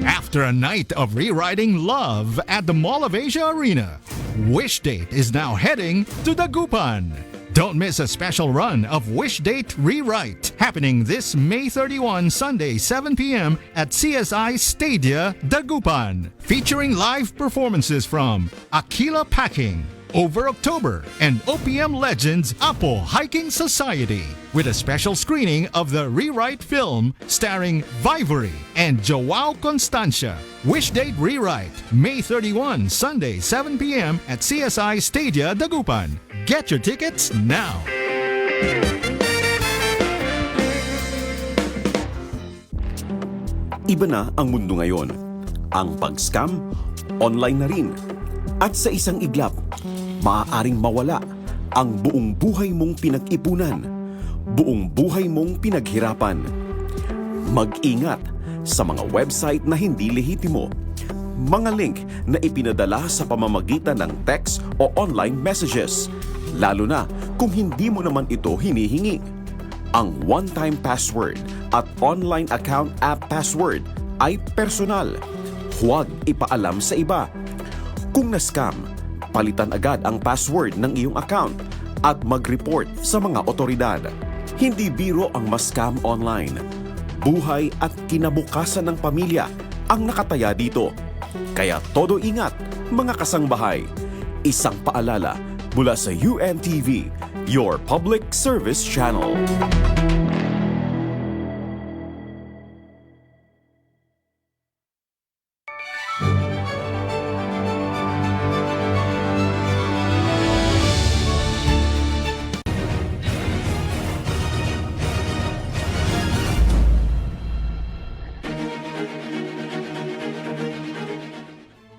After a night of rewriting love at the Mall of Asia Arena, Wish Date is now heading to Dagupan. Don't miss a special run of Wish Date Rewrite happening this May 31, Sunday, 7 p.m. at CSI Stadia, Dagupan, featuring live performances from Aquila Packing, Over October, and OPM legends Apo Hiking Society, with a special screening of the Rewrite film starring Vivory and Joao Constancia. Wish Date Rewrite, May 31, Sunday, 7 p.m. at CSI Stadia, Dagupan. Get your tickets now! Iba na ang mundo ngayon. Ang pag-scam, online na rin. At sa isang iglap, maaaring mawala ang buong buhay mong pinag-ipunan, buong buhay mong pinaghirapan. Mag-ingat sa mga website na hindi lehitimo, mga link na ipinadala sa pamamagitan ng text o online messages, lalo na kung hindi mo naman ito hinihingi. Ang one-time password at online account app password ay personal. Huwag ipaalam sa iba. Kung na-scam, palitan agad ang password ng iyong account at mag-report sa mga otoridad. Hindi biro ang ma-scam online. Buhay at kinabukasan ng pamilya ang nakataya dito. Kaya todo ingat, mga kasangbahay. Isang paalala mula sa UNTV, your public service channel.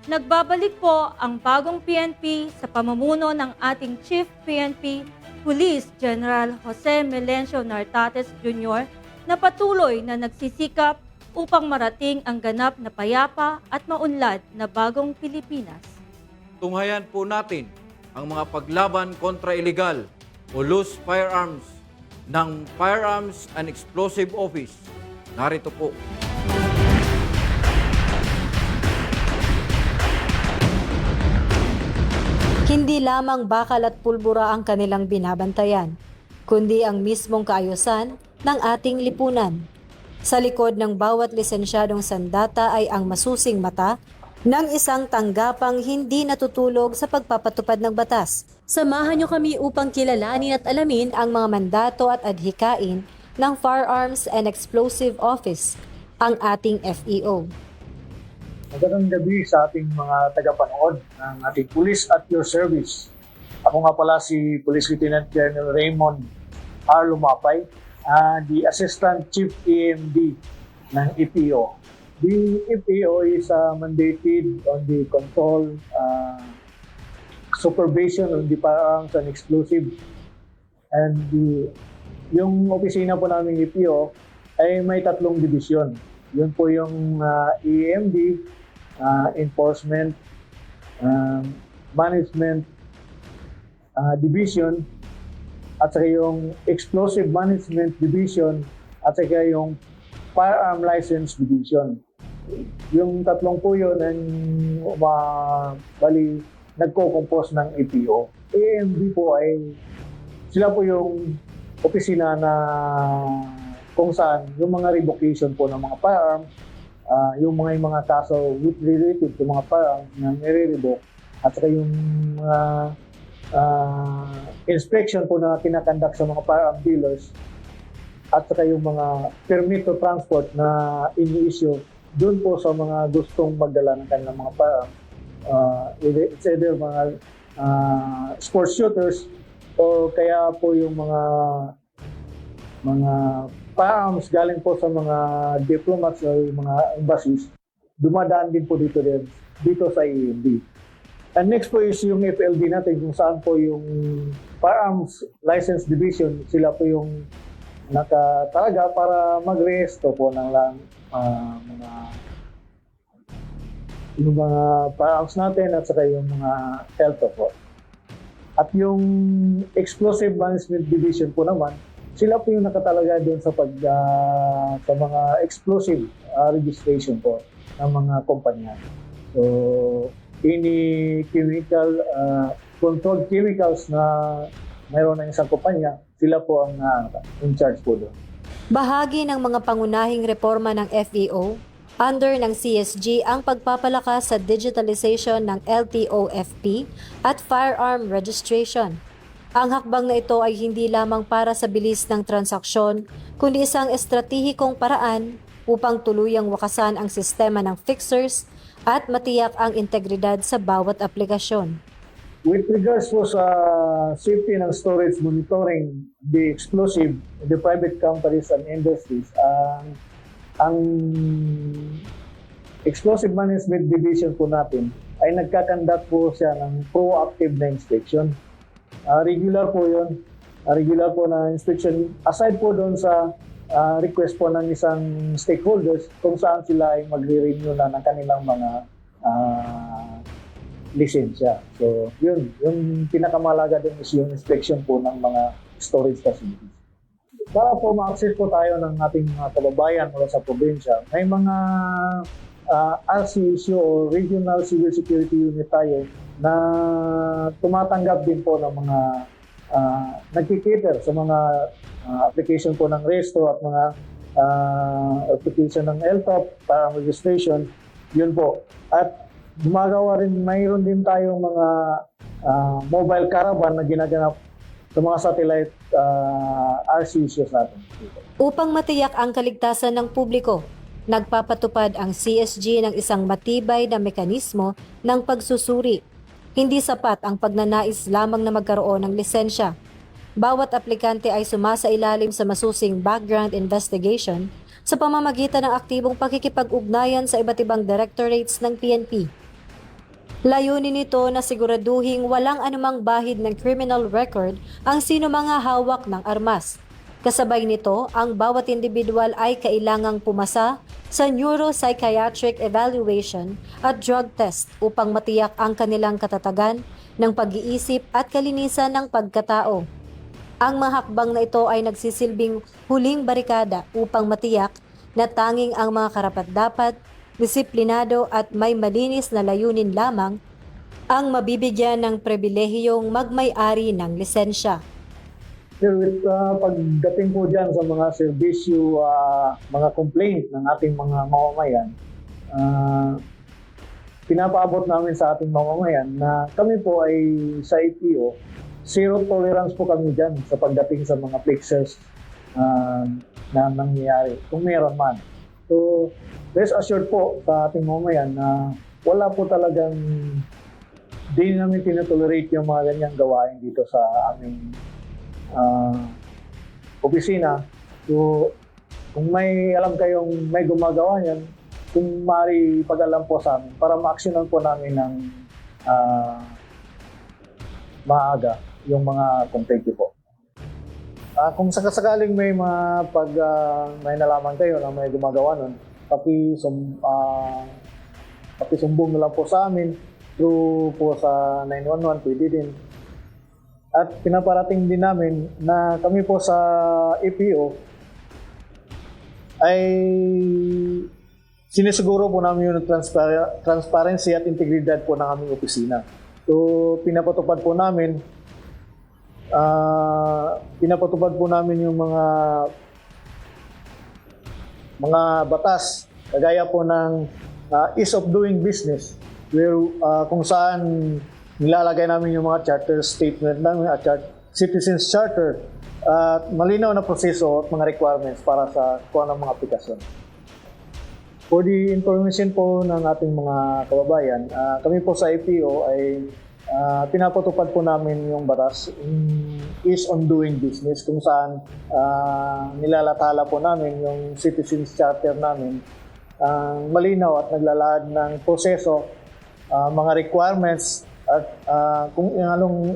Nagbabalik po ang bagong PNP sa pamumuno ng ating Chief PNP Police General Jose Melencio Nartates Jr. na patuloy na nagsisikap upang marating ang ganap na payapa at maunlad na bagong Pilipinas. Tunghayan po natin ang mga paglaban kontra illegal o loose firearms ng Firearms and Explosive Office. Narito po. Hindi lamang bakal at pulbura ang kanilang binabantayan, kundi ang mismong kaayusan ng ating lipunan. Sa likod ng bawat lisensyadong sandata ay ang masusing mata ng isang tanggapang hindi natutulog sa pagpapatupad ng batas. Samahan niyo kami upang kilalanin at alamin ang mga mandato at adhikain ng Firearms and Explosive Office, ang ating FEO. Magandang gabi sa ating mga tagapanood ng ating Police at Your Service. Ako nga pala si Police Lieutenant Colonel Raymond R. Lumapay, the Assistant Chief EMD ng EPO. The EPO is mandated on the control, supervision on the firearms and explosive. And yung opisina po namin EPO ay may 3 division. Yun po yung EMD, Enforcement, Management Division, at saka yung Explosive Management Division, at saka yung Firearm License Division. Yung 3 po yun ang bali nagko-compose ng EPO. EMD po ay sila po yung opisina na kung saan yung mga revocation po ng mga firearms, yung mga kaso related to mga firearms na nire-revoke, at saka yung inspection po na kinakandak sa mga firearm dealers, at saka yung mga permit to transport na ini-issue doon po sa mga gustong magdala ng kanilang mga firearms. It's either mga sports shooters o kaya po yung mga firearms galing po sa mga diplomats o mga embassies, dumadaan din po dito sa EMD. And next po is yung FLD natin, kung saan po yung Firearms License Division, sila po yung nakatalaga para mag-rehisto po ng mga firearms natin at saka yung mga health po. At yung Explosive Management Division po naman, sila po yung nakatalaga doon sa mga explosive registration po ng mga kumpanya. So, any chemical, controlled chemicals na mayroon ng isang kumpanya, sila po ang in charge po doon. Bahagi ng mga pangunahing reforma ng FEO under ng CSG ang pagpapalakas sa digitalization ng LTO-FP at firearm registration. Ang hakbang na ito ay hindi lamang para sa bilis ng transaksyon, kundi isang estratehikong paraan upang tuluyang wakasan ang sistema ng fixers at matiyak ang integridad sa bawat aplikasyon. With regards po sa safety ng storage monitoring, the explosive, the private companies and industries, ang Explosive Management Division po natin ay nagkakandak po siya ng proactive na inspection. Regular po yun. Regular po na inspection. Aside po doon sa request po ng isang stakeholders kung saan sila ay magre-renew na ng kanilang mga lisensya. So, yun. Yung pinakamalaga din is yung inspection po ng mga storage facilities. Para po ma-access po tayo ng ating mga kababayan mula sa probinsya, may mga RCSU o Regional Civil Security Unit tayo na tumatanggap din po ng mga nagkikater sa mga application po ng resto at mga application ng LTOP para registration, yun po. At gumagawa rin, mayroon din tayong mga mobile caravan na ginaganap sa mga satellite RCSUs natin. Upang matiyak ang kaligtasan ng publiko, nagpapatupad ang CSG ng isang matibay na mekanismo ng pagsusuri. Hindi sapat ang pagnanais lamang na magkaroon ng lisensya. Bawat aplikante ay sumasailalim sa masusing background investigation sa pamamagitan ng aktibong pakikipag-ugnayan sa iba't ibang directorates ng PNP. Layunin nito na siguraduhing walang anumang bahid ng criminal record ang sino mga hawak ng armas. Kasabay nito, ang bawat individual ay kailangang pumasa sa neuropsychiatric evaluation at drug test upang matiyak ang kanilang katatagan ng pag-iisip at kalinisan ng pagkatao. Ang mga hakbang na ito ay nagsisilbing huling barikada upang matiyak na tanging ang mga karapat-dapat, disiplinado at may malinis na layunin lamang ang mabibigyan ng pribilehiyong magmay-ari ng lisensya. With pagdating po dyan sa mga serbisyo, mga complaint ng ating mga mamamayan, pinapaabot namin sa ating mamamayan na kami po ay sa APO, zero tolerance po kami dyan sa pagdating sa mga fixers na nangyayari, kung meron man. So, rest assured po sa ating mamamayan na wala po talagang di namin tinotolerate yung mga ganyang gawain dito sa aming opisina. So, kung may alam kayong may gumagawa niyan, kung maaari pag-alam po sa amin para ma-actionan po namin ng maaga yung mga complaint po. Kung sakasakaling may may nalaman kayo na may gumagawa nun, pakisumbong na lang po sa amin through po sa 911, pwede din. At pinaparating din namin na kami po sa APO ay sinisiguro po namin yung transparency at integridad po ng aming opisina. So pinapatupad po namin yung mga batas kagaya po ng ease of doing business, where kung saan nilalagay namin yung mga charter statement namin at citizens charter at malinaw na proseso at mga requirements para sa kuha ng mga aplikasyon. For the information po ng ating mga kababayan, kami po sa APO ay pinapatupad po namin yung batas is on doing business, kung saan nilalathala po namin yung citizens charter namin malinaw at naglalahad ng proseso, mga requirements at kung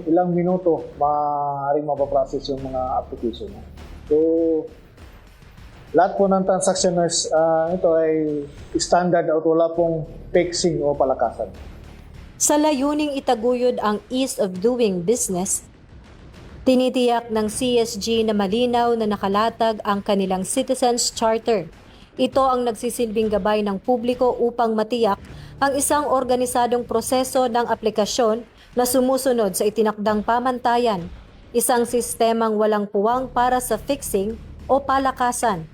ilang minuto maaaring mapaprocess yung mga application. So lahat po ng transactioners ito ay standard at wala pong fixing o palakasan. Sa layuning itaguyod ang ease of doing business, tinitiyak ng CSG na malinaw na nakalatag ang kanilang Citizens Charter. Ito ang nagsisilbing gabay ng publiko upang matiyak ang isang organisadong proseso ng aplikasyon na sumusunod sa itinakdang pamantayan, isang sistemang walang puwang para sa fixing o palakasan.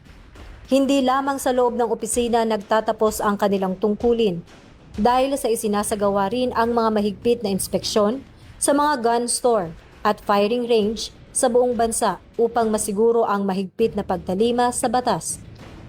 Hindi lamang sa loob ng opisina nagtatapos ang kanilang tungkulin, dahil sa isinasagawa rin ang mga mahigpit na inspeksyon sa mga gun store at firing range sa buong bansa upang masiguro ang mahigpit na pagtalima sa batas.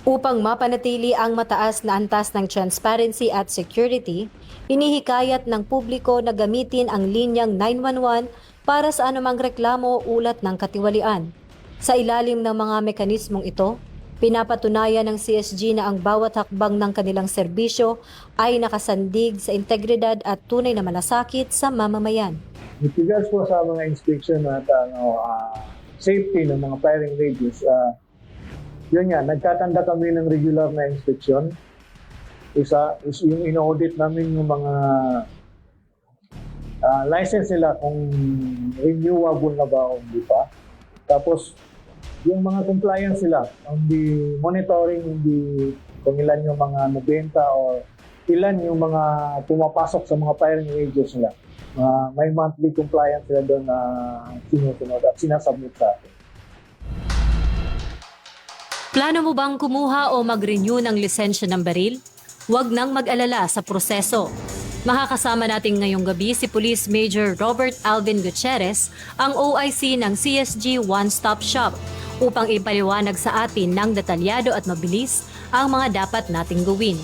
Upang mapanatili ang mataas na antas ng transparency at security, inihikayat ng publiko na gamitin ang linyang 911 para sa anumang reklamo o ulat ng katiwalian. Sa ilalim ng mga mekanismong ito, pinapatunayan ng CSG na ang bawat hakbang ng kanilang serbisyo ay nakasandig sa integridad at tunay na malasakit sa mamamayan. With regards po sa mga inspection at safety ng mga firing ranges, yun nga, nagtatanda kami ng regular na inspection. Isa is yung in-audit namin yung mga license nila kung renewable na ba o hindi pa. Tapos, yung mga compliance sila, hindi monitoring, hindi kung ilan yung mga nabenta o ilan yung mga pumapasok sa mga firing ranges nila. May monthly compliance sila doon na sinusunod at sinasubmit sa atin. Plano mo bang kumuha o mag-renew ng lisensya ng baril? Huwag nang mag-alala sa proseso. Makakasama natin ngayong gabi si Police Major Robert Alvin Gutierrez, ang OIC ng CSG One Stop Shop, upang ipaliwanag sa atin ng detalyado at mabilis ang mga dapat nating gawin.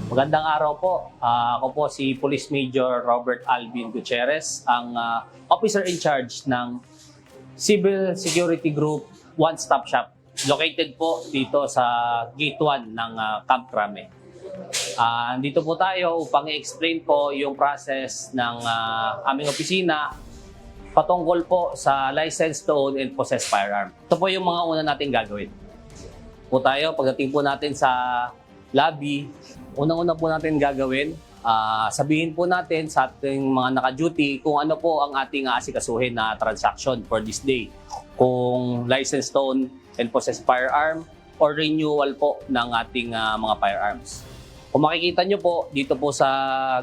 Magandang araw po. Ako po si Police Major Robert Alvin Gutierrez, ang officer in charge ng Civil Security Group One Stop Shop, located po dito sa Gate 1 ng Camp Crame. Dito po tayo upang i-explain po yung process ng aming opisina patungkol po sa license to own and possess firearm. Ito po yung mga una natin gagawin. Po tayo, pagdating po natin sa lobby, unang-una po natin gagawin, sabihin po natin sa ating mga naka-duty kung ano po ang ating aasikasuhin na transaction for this day. Kung license to own and possess firearm or renewal po ng ating mga firearms. Kung makikita nyo po, dito po sa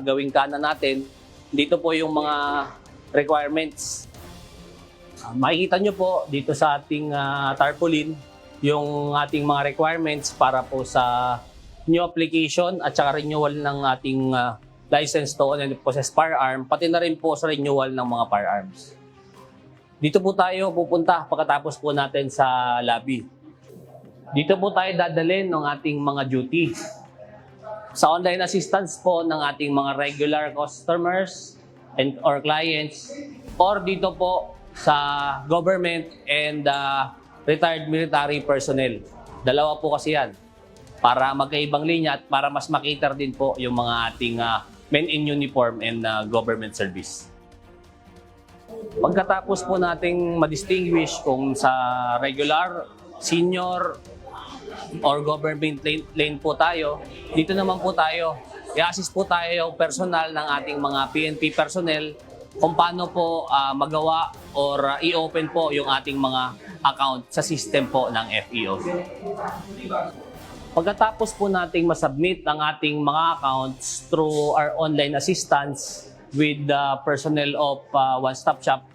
gawing kanan natin, dito po yung mga requirements. Makikita nyo po dito sa ating tarpaulin, yung ating mga requirements para po sa new application at saka renewal ng ating license to own and possess firearm, pati na rin po sa renewal ng mga firearms. Dito po tayo pupunta pagkatapos po natin sa lobby. Dito po tayo dadalhin ng ating mga duty. Sa online assistance po ng ating mga regular customers and or clients, or dito po sa government and retired military personnel. Dalawa po kasi yan para magkaibang linya at para mas makita din po yung mga ating men in uniform and government service. Pagkatapos po nating ma-distinguish kung sa regular, senior, or government lane po tayo, dito naman po tayo, i-assist po tayo yung personal ng ating mga PNP personnel kung paano po magawa or i-open po yung ating mga account sa system po ng FEO. Pagkatapos po nating masubmit ang ating mga accounts through our online assistance with the personnel of One Stop Shop,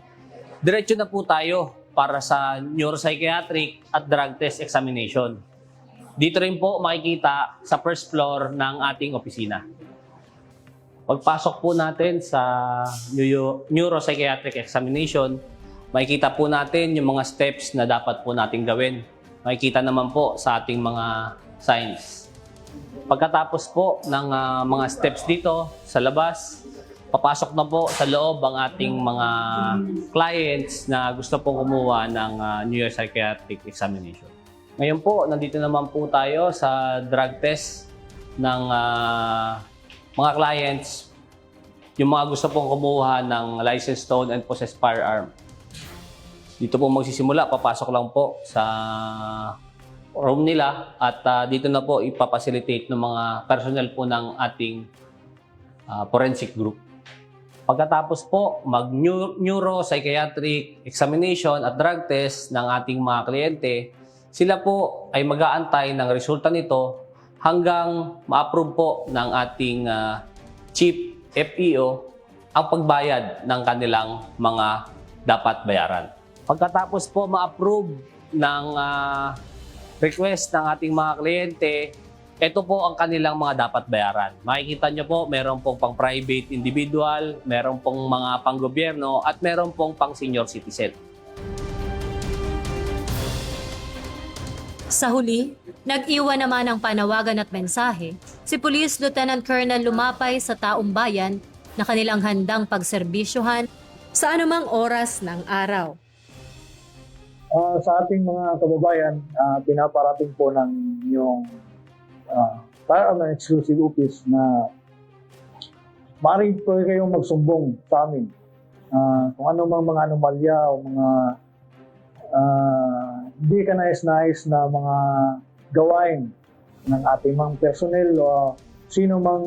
diretso na po tayo para sa neuropsychiatric at drug test examination. Dito rin po makikita sa first floor ng ating opisina. Pagpasok po natin sa neuropsychiatric examination, makikita po natin yung mga steps na dapat po natin gawin. Makikita naman po sa ating mga signs. Pagkatapos po ng mga steps dito sa labas, papasok na po sa loob ang ating mga clients na gusto pong kumuha ng neuropsychiatric examination. Ngayon po, nandito naman po tayo sa drug test ng mga clients, yung mga gusto pong kumuha ng license to own and possess firearm. Dito po magsisimula, papasok lang po sa room nila at dito na po ipapacilitate ng mga personnel po ng ating forensic group. Pagkatapos po, mag-neuropsychiatric examination at drug test ng ating mga kliyente, sila po ay mag-aantay ng resulta nito hanggang ma-approve po ng ating chief FEO ang pagbayad ng kanilang mga dapat bayaran. Pagkatapos po ma-approve ng request ng ating mga kliyente, ito po ang kanilang mga dapat bayaran. Makikita nyo po, meron pong pang-private individual, meron pong mga pang-gobyerno, at meron pong pang-senior citizen. Sa huli, nag-iwan naman ng panawagan at mensahe si Police Lieutenant Colonel Lumapay sa taong bayan na kanilang handang pagserbisyuhan sa anumang oras ng araw. Sa ating mga kababayan, pinaparating po ng yung Firearm and Exclusive Office na maaari po kayong magsumbong sa amin kung ano mang mga anomalya o mga hindi ka nais-nais na mga gawain ng ating mga personnel o sino mang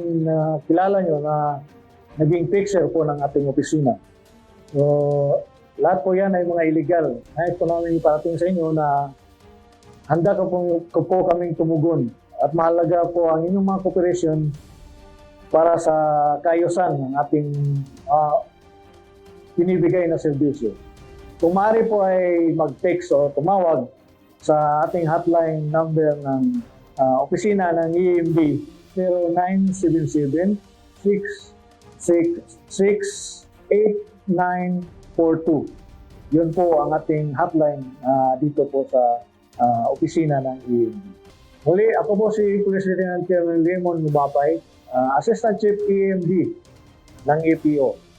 kilala nyo na naging fixer po ng ating opisina. So, lahat po yan ay mga illegal. Nais po namin iparating sa inyo na handa ko po kaming tumugon at mahalaga po ang inyong mga cooperation para sa kaayusan ng ating binibigay na serbisyo. Kung maaari po ay mag-text o tumawag sa ating hotline number ng opisina ng EMB 0977-666-8942. Yun po ang ating hotline dito po sa opisina ng EMB. Muli, ako po si Police Lieutenant Colonel Raymond Lumapay, Assistant Chief EMB ng EPO.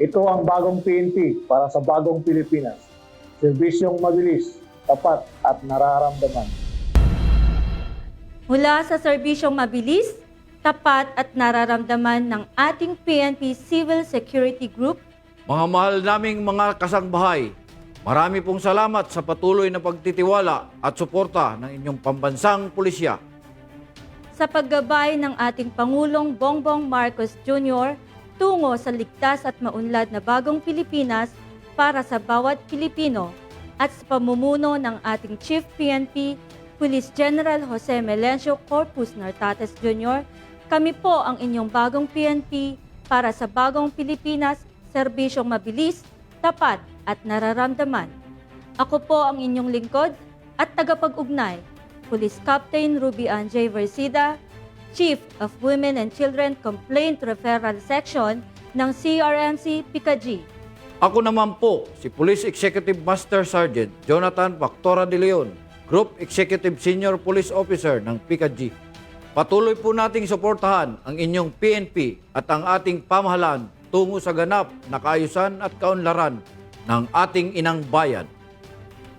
Ito ang bagong PNP para sa bagong Pilipinas. Serbisyong mabilis, tapat at nararamdaman. Mula sa serbisyong mabilis, tapat at nararamdaman ng ating PNP Civil Security Group. Mga mahal naming mga kasangbahay, marami pong salamat sa patuloy na pagtitiwala at suporta ng inyong pambansang pulisya. Sa paggabay ng ating Pangulong Bongbong Marcos Jr. tungo sa ligtas at maunlad na bagong Pilipinas para sa bawat Pilipino at sa pamumuno ng ating Chief PNP, Police General Jose Melencio Corpus Nartates Jr., kami po ang inyong bagong PNP para sa bagong Pilipinas, serbisyong mabilis, tapat at nararamdaman. Ako po ang inyong lingkod at tagapag-ugnay, Police Captain Ruby Ann J. Versida, Chief of Women and Children Complaint Referral Section ng CRMC PICAG. Ako naman po si Police Executive Master Sergeant Jonathan Factora de Leon, Group Executive Senior Police Officer ng PICAG. Patuloy po nating suportahan ang inyong PNP at ang ating pamahalaan tungo sa ganap na kaayusan at kaunlaran ng ating inang bayan.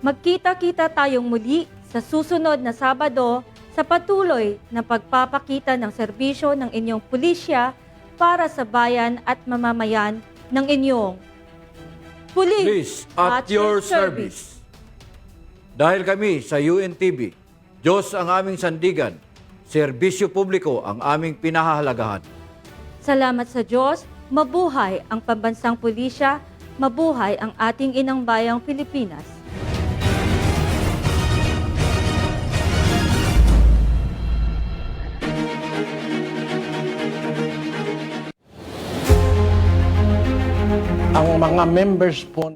Magkita-kita tayong muli sa susunod na Sabado sa patuloy na pagpapakita ng serbisyo ng inyong pulisya para sa bayan at mamamayan ng inyong Police at your service. Dahil kami sa UNTV, Diyos ang aming sandigan, serbisyo publiko ang aming pinahahalagahan. Salamat sa Diyos, mabuhay ang pambansang pulisya, mabuhay ang ating inang bayang Pilipinas. Ang mga members po